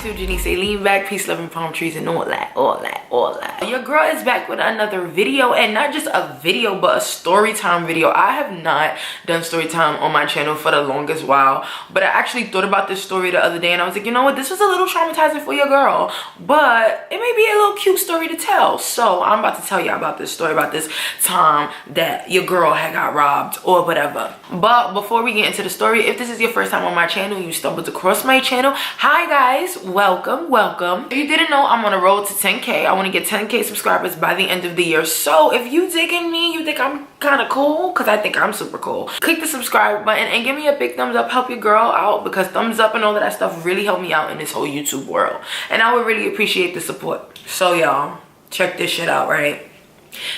your Jenny say lean back, peace, love, and palm trees, and all that. Your girl is back with another video, and not just a video, but a story time video. I have not done story time on my channel for the longest while, but I actually thought about this story the other day, and I was like, you know what, this was a little traumatizing for your girl, but it may be a little cute story to tell. So I'm about to tell you about this story, about this time that your girl had got robbed or whatever. But before we get into the story, if this is your first time on my channel, you stumbled across my channel, hi guys, welcome. If you didn't know, I'm on a road to 10K. I want to get 10K subscribers by the end of the year. So if you digging me, you think I'm kind of cool, because I think I'm super cool, click the subscribe button and give me a big thumbs up. Help your girl out, because thumbs up and all of that stuff really help me out in this whole YouTube world, and I would really appreciate the support. So y'all, check this shit out, right?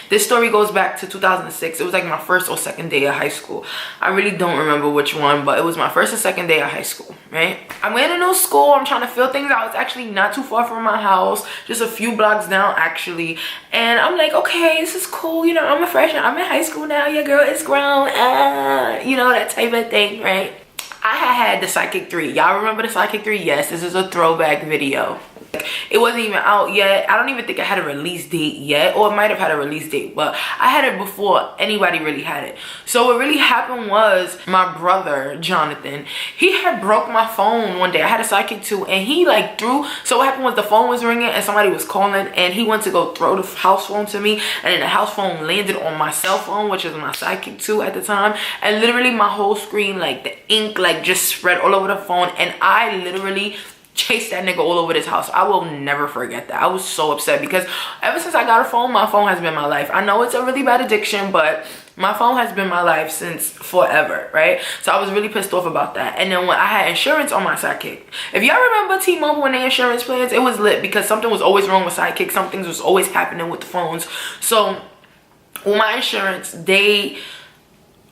This story goes back to 2006. It was like my first or second day of high school. I really don't remember which one, but it was my first or second day of high school, right? I'm in a new school. I'm trying to fill things out. It's actually not too far from my house, just a few blocks down actually. And I'm like, okay, this is cool. You know, I'm a freshman. I'm in high school now. Your girl is grown. You know, that type of thing, right? I had the Sidekick 3. Y'all remember the Sidekick 3? Yes, this is a throwback video. It wasn't even out yet. I don't even think it had a release date yet, or it might have had a release date, but I had it before anybody really had it. So what really happened was my brother Jonathan, he had broke my phone one day. I had a Sidekick 2, and he like threw, so what happened was the phone was ringing and somebody was calling, and he went to go throw the house phone to me, and then the house phone landed on my cell phone, which was my Sidekick 2 at the time, and literally my whole screen, like the ink like just spread all over the phone, and I literally chased that nigga all over this house. I will never forget that. I was so upset, because ever since I got a phone, my phone has been my life. I know it's a really bad addiction, but my phone has been my life since forever, right? So I was really pissed off about that. And then when I had insurance on my Sidekick, if y'all remember T-Mobile and their insurance plans, it was lit, because something was always wrong with Sidekick. Something was always happening with the phones. So with my insurance,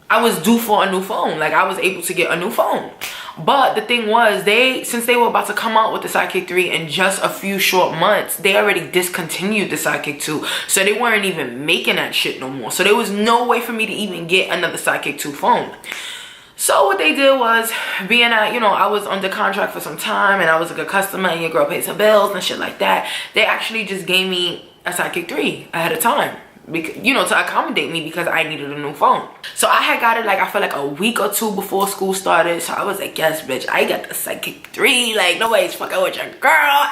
I was due for a new phone. Like, I was able to get a new phone. But the thing was, since they were about to come out with the Sidekick 3 in just a few short months, they already discontinued the Sidekick 2. So they weren't even making that shit no more. So there was no way for me to even get another Sidekick 2 phone. So what they did was, being that, you know, I was under contract for some time, and I was a good customer, and your girl paid some bills and shit like that, they actually just gave me a Sidekick 3 ahead of time. Because, you know, to accommodate me, because I needed a new phone. So I had got it like, I feel like a week or two before school started. So I was like, yes bitch, I got the Sidekick 3, like nobody's fucking with your girl,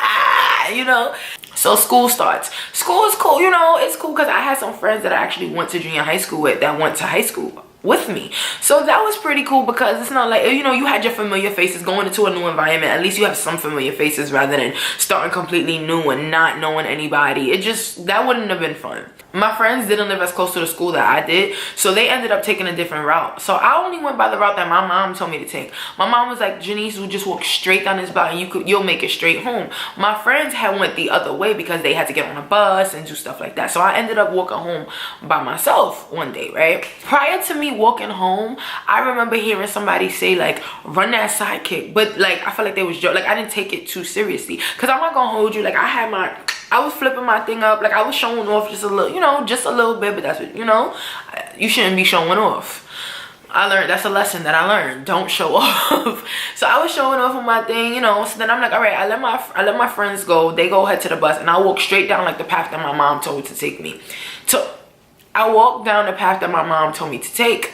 you know. So school starts. School is cool, you know, it's cool, because I had some friends that I actually went to junior high school with that went to high school with me. So that was pretty cool, because it's not like, you know, you had your familiar faces going into a new environment. At least you have some familiar faces, rather than starting completely new and not knowing anybody. That wouldn't have been fun. My friends didn't live as close to the school that I did, so they ended up taking a different route. So I only went by the route that my mom told me to take. My mom was like, Janice, we'll just walk straight down this block and you'll make it straight home. My friends had went the other way, because they had to get on a bus and do stuff like that. So I ended up walking home by myself one day, right? Prior to me walking home, I remember hearing somebody say like, run that Sidekick. But like, I felt like they was joking. Like, I didn't take it too seriously, because I'm not gonna hold you. Like, I was flipping my thing up, like I was showing off just a little, you know, just a little bit, but that's what, you know, you shouldn't be showing off. I learned, that's a lesson that I learned, don't show off. So I was showing off on my thing, you know. So then I'm like, all right, I let my friends go, they go head to the bus, and I walk straight down like the path that my mom told to take me. So I walked down the path that my mom told me to take.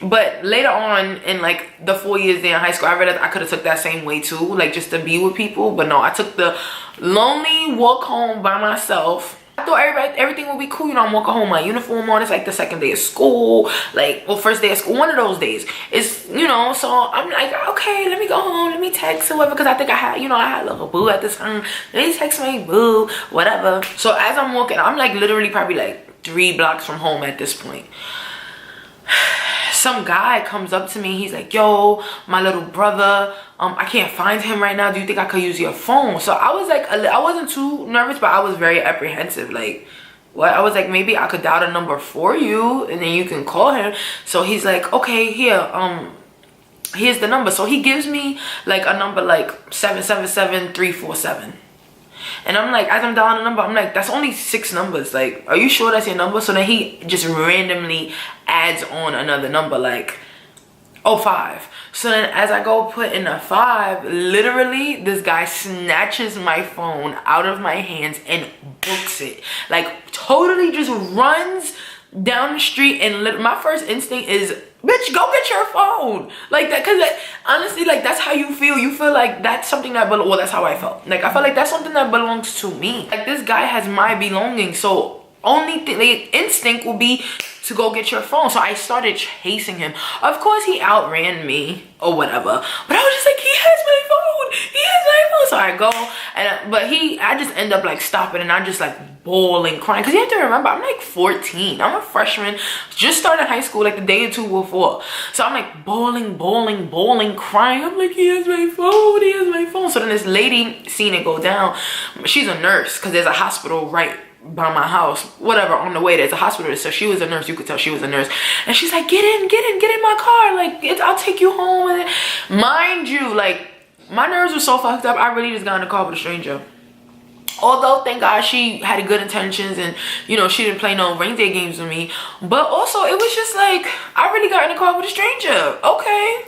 But later on, in like the 4 years there in high school, I realized I could have took that same way too, like just to be with people. But no, I took the lonely walk home by myself. I thought everything would be cool, you know. I'm walking home, my uniform on. It's like the second day of school, like, well, first day of school, one of those days. It's, you know, so I'm like, okay, let me go home, let me text whoever, because I think I had, you know, I had a little boo at this time. Let me text my boo, whatever. So as I'm walking, I'm like literally probably like 3 blocks from home at this point. Some guy comes up to me, he's like, yo, my little brother, I can't find him right now, do you think I could use your phone? So I was like, I wasn't too nervous, but I was very apprehensive. Like, what? I was like, maybe I could dial the number for you and then you can call him. So he's like, okay, here, here's the number. So he gives me like a number like 777-347. And I'm like, as I'm dialing the number, I'm like, that's only 6 numbers. Like, are you sure that's your number? So then he just randomly adds on another number, like Oh, 5. So then as I go put in a 5, literally this guy snatches my phone out of my hands and books it. Like totally just runs down the street, and my first instinct is, bitch, go get your phone. Like that, because honestly, like that's how you feel. You feel like that's something that well, that's how I felt. Like I felt like that's something that belongs to me. Like this guy has my belongings, so only thing, the instinct will be to go get your phone. So I started chasing him. Of course he outran me or whatever, but I was just like, he has my phone, he has my phone. So I go, and but I just end up like stopping, and I'm just like bawling, crying, because you have to remember I'm like 14, I'm a freshman, just started high school like the day or two before. So I'm like bawling, crying. I'm like, he has my phone, he has my phone. So then this lady seen it go down. She's a nurse, because there's a hospital right by my house, whatever, on the way there's a hospital. So she was a nurse, you could tell she was a nurse, and she's like, get in my car, like I'll take you home. And mind you, like my nerves were so fucked up, I really just got in the car with a stranger. Although thank God she had good intentions, and you know, she didn't play no reindeer games with me, but also it was just like I really got in the car with a stranger. Okay,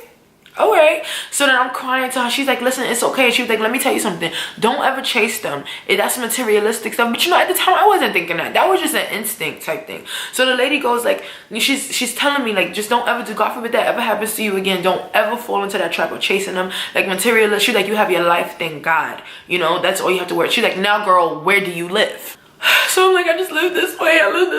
all right. So then I'm crying to her. She's like, listen, it's okay. She was like, let me tell you something, don't ever chase them. That's materialistic stuff. But you know, at the time I wasn't thinking that was just an instinct type thing. So the lady goes like, she's telling me like, just don't ever do, God forbid that ever happens to you again, don't ever fall into that trap of chasing them. Like materialistic. She's like, you have your life, thank God, you know, that's all you have to worry. She's like, now girl, where do you live? So I'm like, I just live this way, I live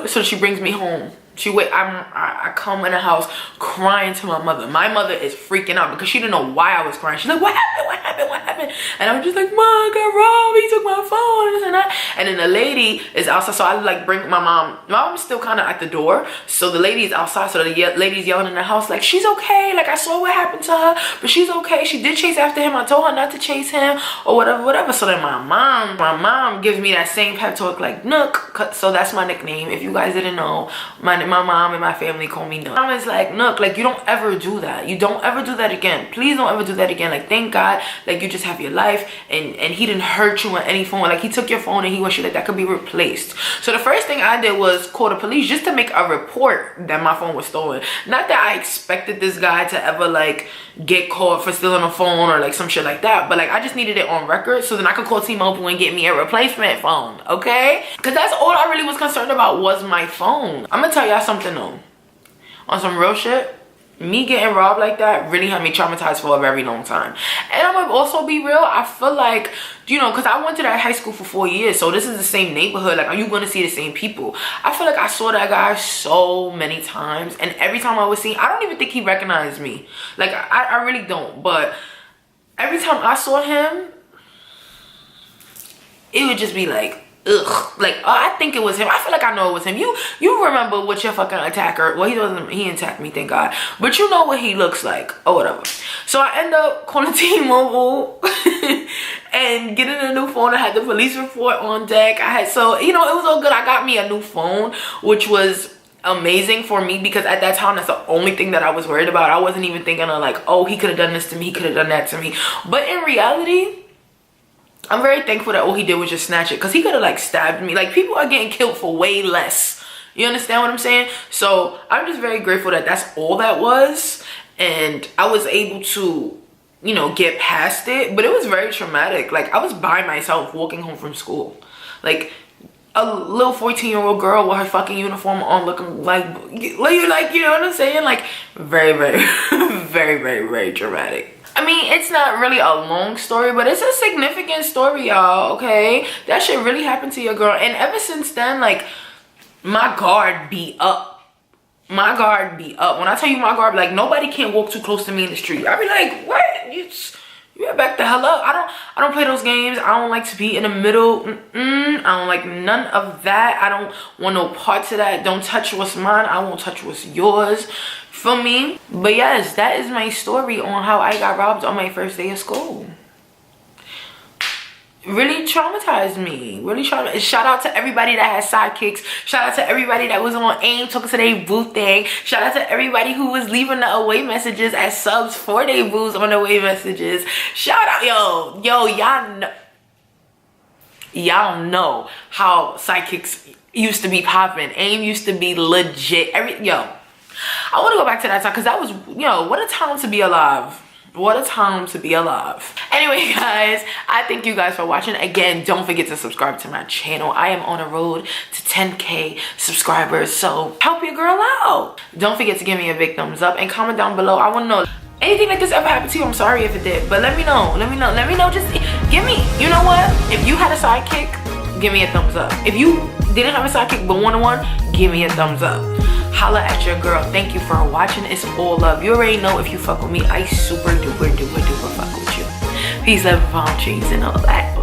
this way. So she brings me home. I come in the house crying to my mother. My mother is freaking out because she didn't know why I was crying. She's like, what happened? And I was just like, Mom, I got robbed, he took my phone, and this and that. And then the lady is outside, so I like bring my mom. My mom's still kind of at the door, so the lady is outside, so the lady's yelling in the house like, she's okay, like I saw what happened to her, but she's okay. She did chase after him, I told her not to chase him, or whatever. So then my mom gives me that same pep talk like Nook, so that's my nickname. If you guys didn't know, my mom and my family call me Nook. Mom is like, Nook, like you don't ever do that. You don't ever do that again. Please don't ever do that again. Like thank God, like you just have your life, and he didn't hurt you on any phone. Like he took your phone and he wants you like that could be replaced. So the first thing I did was call the police just to make a report that my phone was stolen. Not that I expected this guy to ever like get caught for stealing a phone or like some shit like that, but like I just needed it on record so then I could call T-Mobile and get me a replacement phone, okay? Because that's all I really was concerned about was my phone. I'm gonna tell y'all something though, on some real shit, me getting robbed like that really had me traumatized for a very long time. And I'm gonna also be real, I feel like, you know, because I went to that high school for 4 years, so this is the same neighborhood. Like, are you gonna see the same people? I feel like I saw that guy so many times, and every time I was seen, I don't even think he recognized me. Like I really don't, but every time I saw him, it would just be like, ugh, like, oh, I think it was him. I feel like I know it was him. You remember what your fucking attacker, well, he didn't attack me, thank God, but you know what he looks like or whatever. So I end up calling T-Mobile and getting a new phone. I had the police report on deck. So you know, it was all good. I got me a new phone, which was amazing for me because at that time that's the only thing that I was worried about. I wasn't even thinking of like, oh, he could have done this to me, he could have done that to me. But in reality, I'm very thankful that all he did was just snatch it, because he could have like stabbed me. Like, people are getting killed for way less. You understand what I'm saying? So I'm just very grateful that that's all that was, and I was able to, you know, get past it. But it was very traumatic. Like, I was by myself walking home from school, like a little 14-year-old girl with her fucking uniform on, looking like you know what I'm saying? Like, very very traumatic. I mean, it's not really a long story, but it's a significant story, y'all, okay? That shit really happened to your girl. And ever since then, like, my guard be up. My guard be up. When I tell you my guard, like, nobody can walk too close to me in the street. I be like, what? You back the hell up. I don't play those games. I don't like to be in the middle. I don't like none of that. I don't want no parts of that. Don't touch what's mine. I won't touch what's yours. For me. But yes, that is my story on how I got robbed on my first day of school. Really traumatized me. Really traumatized. Shout out to everybody that has sidekicks. Shout out to everybody that was on AIM talking to their boo thing. Shout out to everybody who was leaving the away messages as subs for their boos on the away messages. Shout out, yo, y'all know how sidekicks used to be popping. AIM used to be legit. I want to go back to that time because that was, yo, what a time to be alive. What a time to be alive. Anyway, guys, I thank you guys for watching. Again, don't forget to subscribe to my channel. I am on a road to 10K subscribers, so help your girl out. Don't forget to give me a big thumbs up and comment down below. I want to know, anything like this ever happened to you? I'm sorry if it did, but let me know. Let me know. Just give me, you know what? If you had a sidekick, give me a thumbs up. If you didn't have a sidekick but one-on-one, give me a thumbs up. Holla at your girl. Thank you for watching. It's all love. You already know if you fuck with me, I super duper fuck with you. Peace, love, palm trees, and all that.